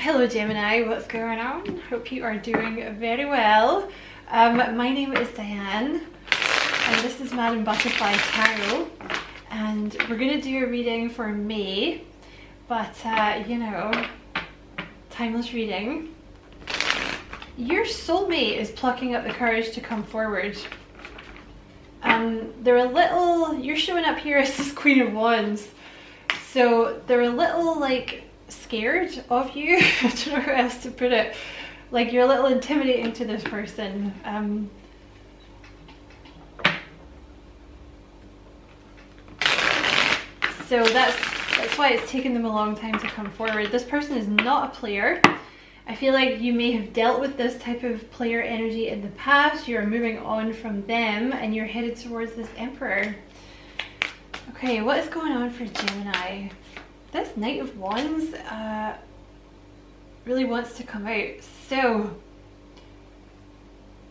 Hello Gemini, what's going on? Hope you are doing very well. My name is Diane and this is Madam Butterfly Tarot, and we're going to do a reading for May, but you know, timeless reading. Your soulmate is plucking up the courage to come forward. They're a little, you're showing up here as this Queen of Wands, so they're a little like scared of you. I don't know how else to put it. Like, you're a little intimidating to this person. So that's why it's taken them a long time to come forward. This person is not a player. I feel like you may have dealt with this type of player energy in the past. You're moving on from them and you're headed towards this Emperor. Okay, what is going on for Gemini? This Knight of Wands really wants to come out. So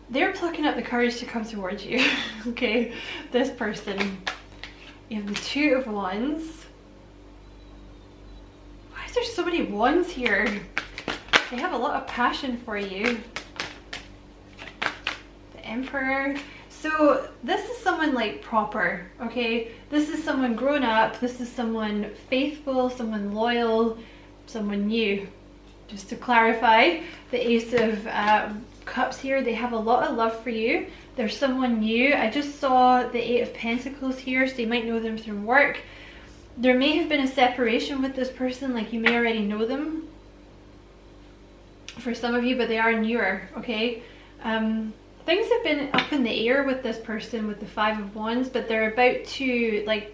they're plucking up the courage to come towards you. Okay, this person. You have the Two of Wands. Why is there so many wands here? They have a lot of passion for you. The Emperor. So this is someone like proper, okay? This is someone grown up, this is someone faithful, someone loyal, someone new. Just to clarify, the Ace of Cups here, they have a lot of love for you. They're someone new. I just saw the Eight of Pentacles here, so you might know them from work. There may have been a separation with this person, like you may already know them for some of you, but they are newer, okay? Things have been up in the air with this person with the Five of Wands, but they're about to, like,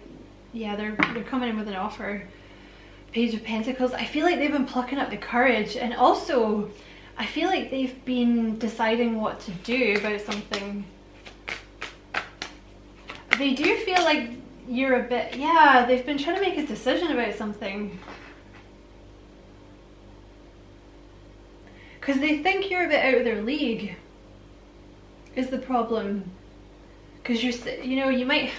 yeah, they're coming in with an offer. Page of Pentacles. I feel like they've been plucking up the courage, and also I feel like they've been deciding what to do about something. They do feel like you're a bit, yeah, they've been trying to make a decision about something. Because they think you're a bit out of their league. Is the problem. Because you know, you might,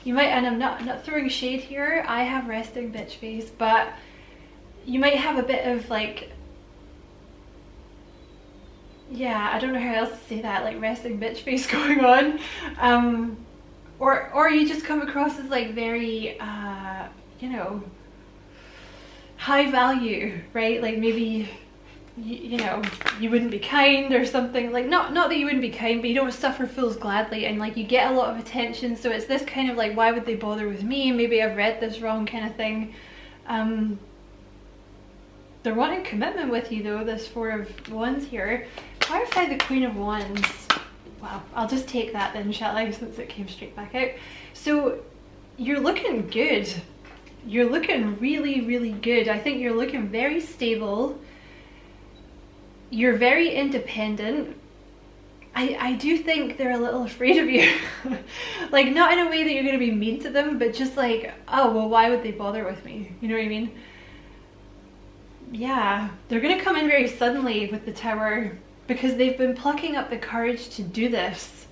and I'm not throwing shade here, I have resting bitch face, but you might have a bit of like, yeah, I don't know how else to say that, like resting bitch face going on. Or you just come across as like very you know, high value, right? Like maybe you know, you wouldn't be kind or something, like not that you wouldn't be kind, but you don't suffer fools gladly, and like you get a lot of attention, so it's this kind of like, why would they bother with me, maybe I've read this wrong kind of thing. They're wanting commitment with you though, this Four of Wands here. Clarify the Queen of Wands. Well, I'll just take that then, shall I, since it came straight back out. So you're looking good, you're looking really good. I think you're looking very stable. You're very independent. I do think they're a little afraid of you. Like, not in a way that you're going to be mean to them, but just like, oh, well, why would they bother with me? You know what I mean? Yeah, they're going to come in very suddenly with the Tower because they've been plucking up the courage to do this.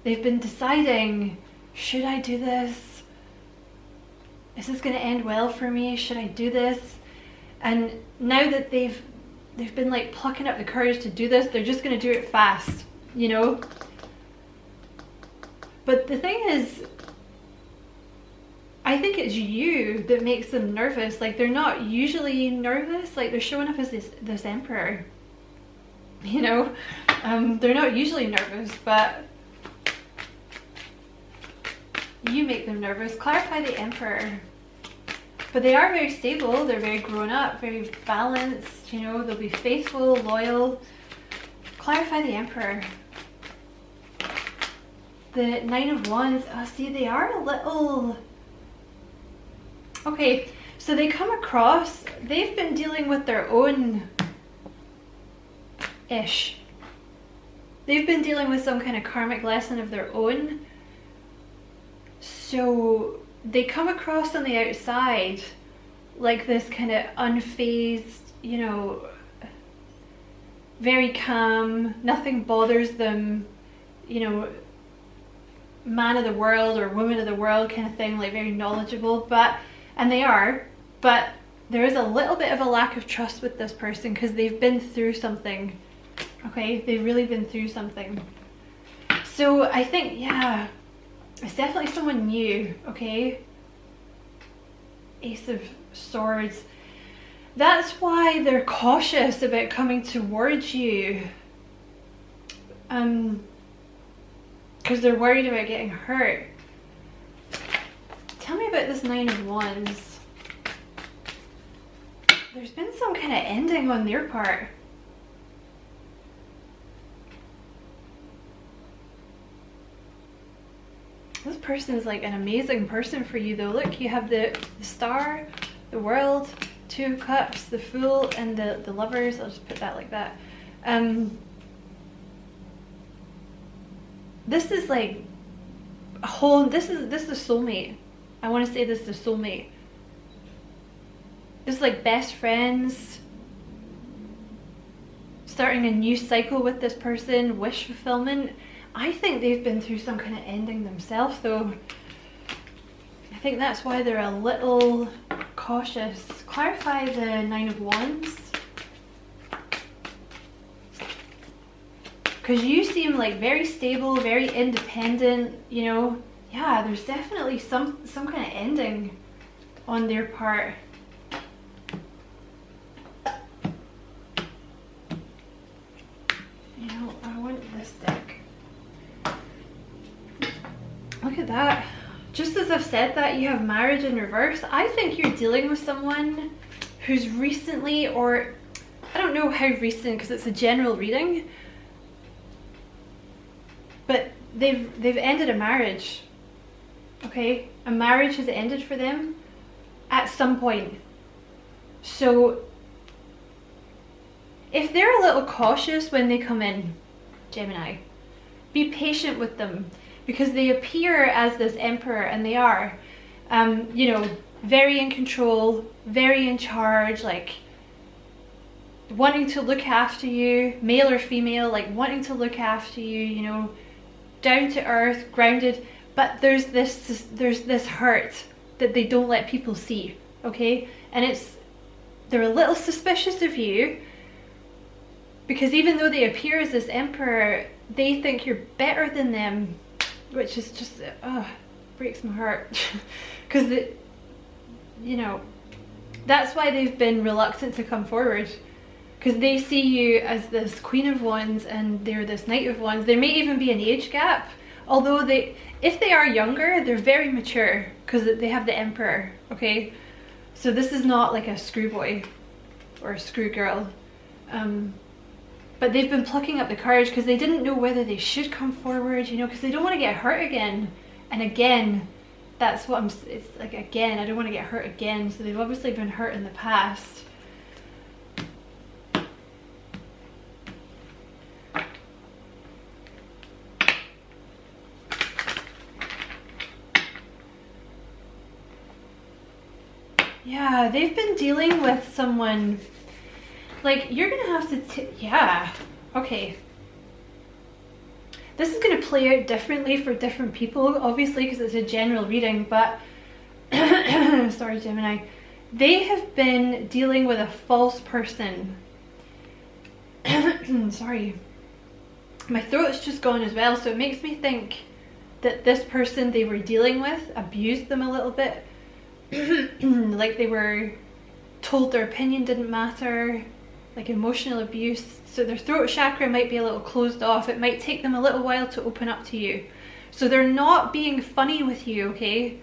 They've been deciding, should I do this? Is this going to end well for me? Should I do this? And now that they've been like plucking up the courage to do this, they're just going to do it fast, you know? But the thing is, I think it's you that makes them nervous. Like, they're not usually nervous, like they're showing up as this Emperor, you know? They're not usually nervous, but you make them nervous. Clarify the Emperor. But they are very stable, they're very grown up, very balanced, you know, they'll be faithful, loyal. Clarify the Emperor. The Nine of Wands, oh, see, they are a little... Okay, so they come across, they've been dealing with their own ish. They've been dealing with some kind of karmic lesson of their own. So they come across on the outside like this kind of unfazed, you know, very calm, nothing bothers them, you know, man of the world or woman of the world kind of thing, like very knowledgeable, but, and they are, but there is a little bit of a lack of trust with this person because they've been through something. Okay, they've really been through something. So I think, yeah, it's definitely someone new. Okay, Ace of Swords. That's why they're cautious about coming towards you. Because they're worried about getting hurt. Tell me about this Nine of Wands. There's been some kind of ending on their part. This person is like an amazing person for you though. Look, you have the Star, the World, Two of Cups, the Fool, and the Lovers. I'll just put that like that. This is like a whole, this is soulmate. I want to say this is soulmate. This is like best friends, starting a new cycle with this person, wish fulfillment. I think they've been through some kind of ending themselves though. I think that's why they're a little cautious. Clarify the Nine of Wands. Because you seem like very stable, very independent, you know. Yeah, there's definitely some kind of ending on their part. You know, I want this deck. Look at that. Just as I've said that, you have marriage in reverse. I think you're dealing with someone who's recently, or I don't know how recent because it's a general reading, but they've ended a marriage. Okay, a marriage has ended for them at some point. So if they're a little cautious when they come in, Gemini, be patient with them because they appear as this emperor, and they are, you know, very in control, very in charge, like wanting to look after you, male or female, like wanting to look after you, you know, down to earth, grounded. But there's this hurt that they don't let people see, okay? And they're a little suspicious of you because even though they appear as this emperor, they think you're better than them, which is just, breaks my heart. Because, you know, that's why they've been reluctant to come forward. Because they see you as this Queen of Wands and they're this Knight of Wands. There may even be an age gap. Although if they are younger, they're very mature because they have the Emperor, okay? So this is not like a screw boy or a screw girl. But they've been plucking up the courage because they didn't know whether they should come forward, you know, because they don't want to get hurt again. And again, that's what it's like, again, I don't want to get hurt again. So they've obviously been hurt in the past. Yeah, they've been dealing with someone, like, you're gonna have to, yeah, okay. This is gonna play out differently for different people, obviously, because it's a general reading, but, sorry, Gemini. They have been dealing with a false person. Sorry. My throat's just gone as well, so it makes me think that this person they were dealing with abused them a little bit. Like they were told their opinion didn't matter, like emotional abuse. So their throat chakra might be a little closed off. It might take them a little while to open up to you. So they're not being funny with you, okay?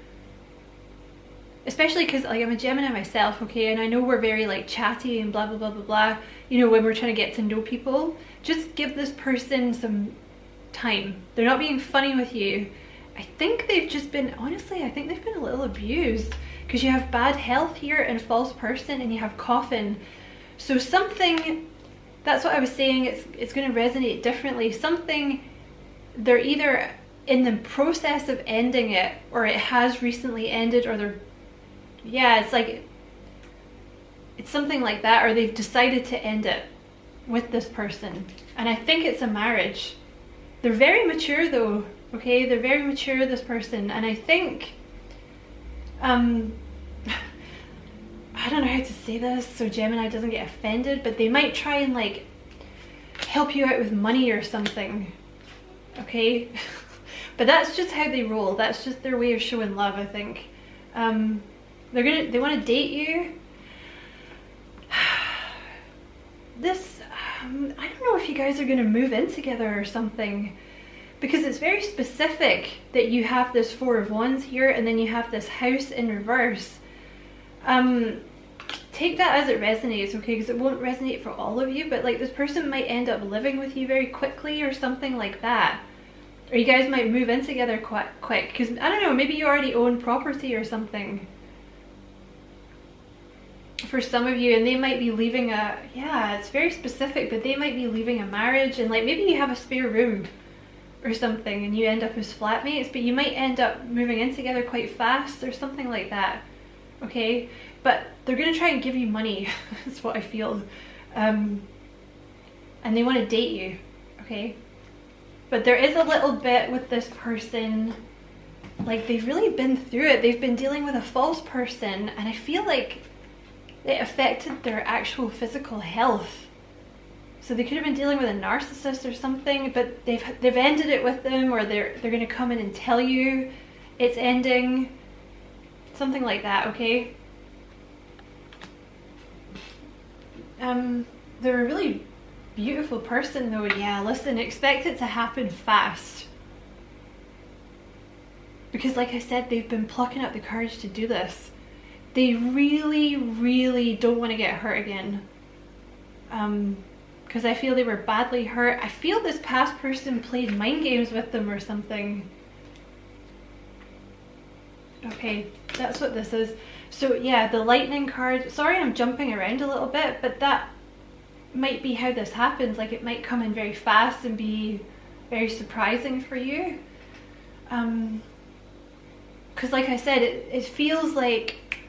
Especially because, like, I'm a Gemini myself, okay? And I know we're very, like, chatty and blah, blah, blah, blah, blah. You know, when we're trying to get to know people. Just give this person some time. They're not being funny with you. I think they've just been, honestly, I think they've been a little abused. Because you have bad health here and false person, and you have coffin. So something, that's what I was saying, it's going to resonate differently. Something, they're either in the process of ending it, or it has recently ended, or they're, yeah, it's like, it's something like that, or they've decided to end it with this person. And I think it's a marriage. They're very mature though, okay? They're very mature, this person. And I think, I don't know how to say this so Gemini doesn't get offended, but they might try and like help you out with money or something, okay? But that's just how they roll. That's just their way of showing love, I think. They want to date you. This, I don't know if you guys are going to move in together or something, because it's very specific that you have this Four of Wands here and then you have this house in reverse. Take that as it resonates, okay, because it won't resonate for all of you, but like this person might end up living with you very quickly or something like that. Or you guys might move in together quite quick, because I don't know, maybe you already own property or something for some of you, and they might be leaving a, yeah, it's very specific, but they might be leaving a marriage, and like maybe you have a spare room or something and you end up as flatmates, but you might end up moving in together quite fast or something like that, okay? But they're going to try and give you money, that's what I feel, and they want to date you, okay? But there is a little bit with this person, like they've really been through it. They've been dealing with a false person, and I feel like it affected their actual physical health. So they could have been dealing with a narcissist or something, but they've ended it with them, or they're going to come in and tell you it's ending, something like that, okay? They're a really beautiful person though. Yeah, listen, expect it to happen fast, because like I said, they've been plucking up the courage to do this. They really don't want to get hurt again, because I feel they were badly hurt. I feel this past person played mind games with them or something. Okay, that's what this is. So yeah, the lightning card, sorry I'm jumping around a little bit, but that might be how this happens. Like it might come in very fast and be very surprising for you, because like I said, it feels like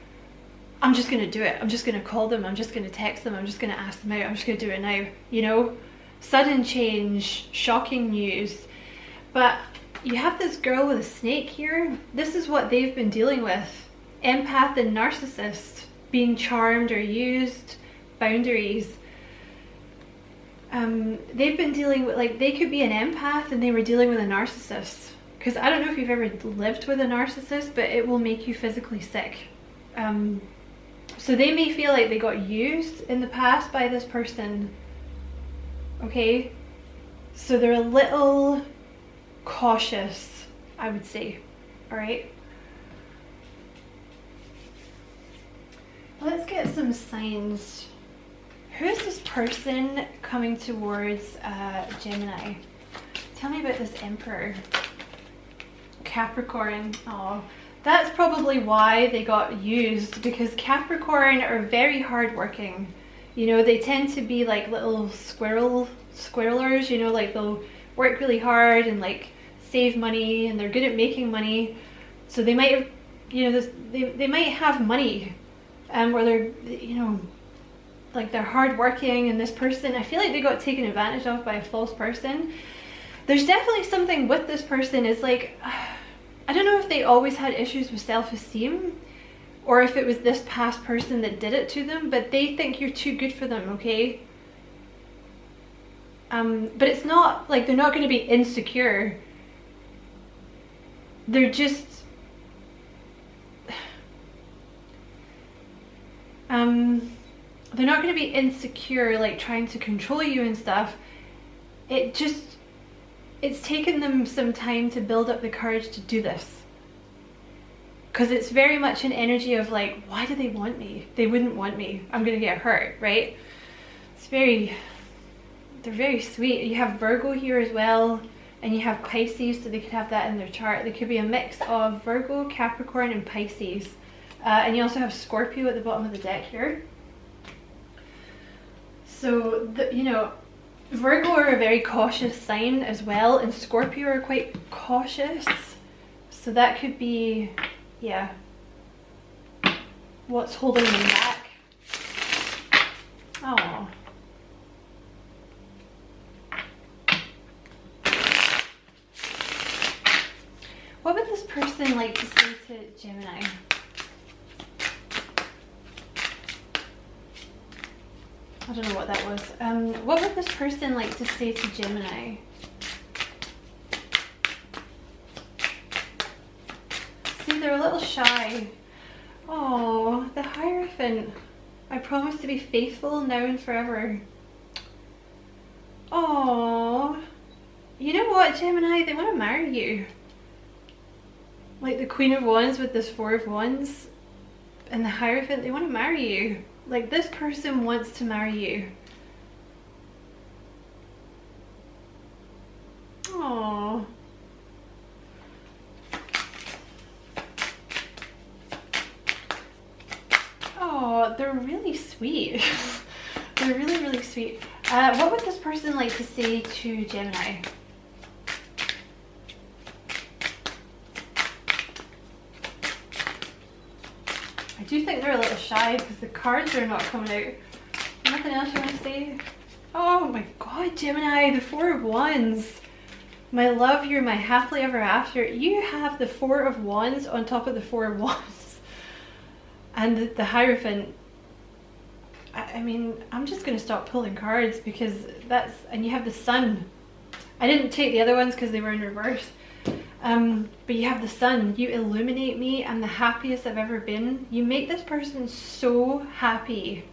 I'm just gonna do it. I'm just gonna call them, I'm just gonna text them, I'm just gonna ask them out, I'm just gonna do it now, you know? Sudden change, shocking news. But you have this girl with a snake here. This is what they've been dealing with. Empath and narcissist, being charmed or used, boundaries. They've been dealing with, like, they could be an empath and they were dealing with a narcissist. Because I don't know if you've ever lived with a narcissist, but it will make you physically sick. So they may feel like they got used in the past by this person, okay? So they're a little cautious, I would say, all right? Let's get some signs. Who is this person coming towards Gemini? Tell me about this Emperor. Capricorn. Oh, that's probably why they got used, because Capricorn are very hardworking. You know, they tend to be like little squirrelers, you know, like they'll work really hard and like save money, and they're good at making money. So they might have, you know, they might have money, or they're, you know, like they're hardworking, and this person, I feel like they got taken advantage of by a false person. There's definitely something with this person. Is like, I don't know if they always had issues with self-esteem, or if it was this past person that did it to them, but they think you're too good for them, okay? But it's not like they're not going to be insecure. They're just they're not going to be insecure, like trying to control you and stuff. It's taken them some time to build up the courage to do this, because it's very much an energy of like, why do they want me? They wouldn't want me. I'm gonna get hurt, right? They're very sweet. You have Virgo here as well, and you have Pisces, so they could have that in their chart. They could be a mix of Virgo, Capricorn, and Pisces. And you also have Scorpio at the bottom of the deck here. So, you know, Virgo are a very cautious sign as well, and Scorpio are quite cautious. So that could be, yeah, what's holding them back. Oh. What would this person like to say to Gemini? I don't know what that was. What would this person like to say to Gemini? See, they're a little shy. Oh, the Hierophant. I promise to be faithful now and forever. Oh, you know what, Gemini? They want to marry you. Like the Queen of Wands with this Four of Wands and the Hierophant, they want to marry you. Like this person wants to marry you. Oh. Oh, they're really sweet. They're really, really sweet. What would this person like to say to Gemini? I do think they're a little shy because the cards are not coming out. Nothing else you want to say? Oh my god, Gemini, the Four of Wands. My love, you're my happily ever after. You have the Four of Wands on top of the Four of Wands. And the Hierophant. I mean, I'm just going to stop pulling cards because that's... And you have the Sun. I didn't take the other ones because they were in reverse. But you have the Sun. You illuminate me. I'm the happiest I've ever been. You make this person so happy.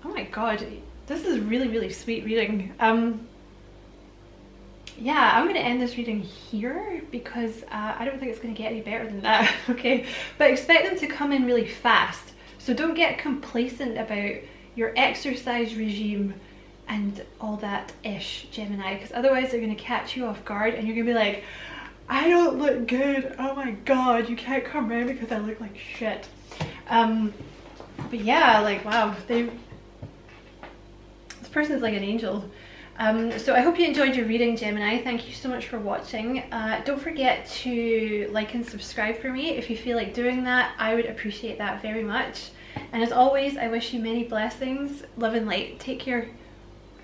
Oh my god. This is really, really sweet reading. Yeah, I'm going to end this reading here because I don't think it's going to get any better than that. Okay, but expect them to come in really fast. So don't get complacent about your exercise regime and all that ish, Gemini, because otherwise they're going to catch you off guard and you're going to be like, I don't look good. Oh my god, you can't come around because I look like shit. But yeah, like wow, this person's like an angel. So I hope you enjoyed your reading, Gemini. Thank you so much for watching. Don't forget to like and subscribe for me if you feel like doing that. I would appreciate that very much. And as always, I wish you many blessings, love and light. Take care.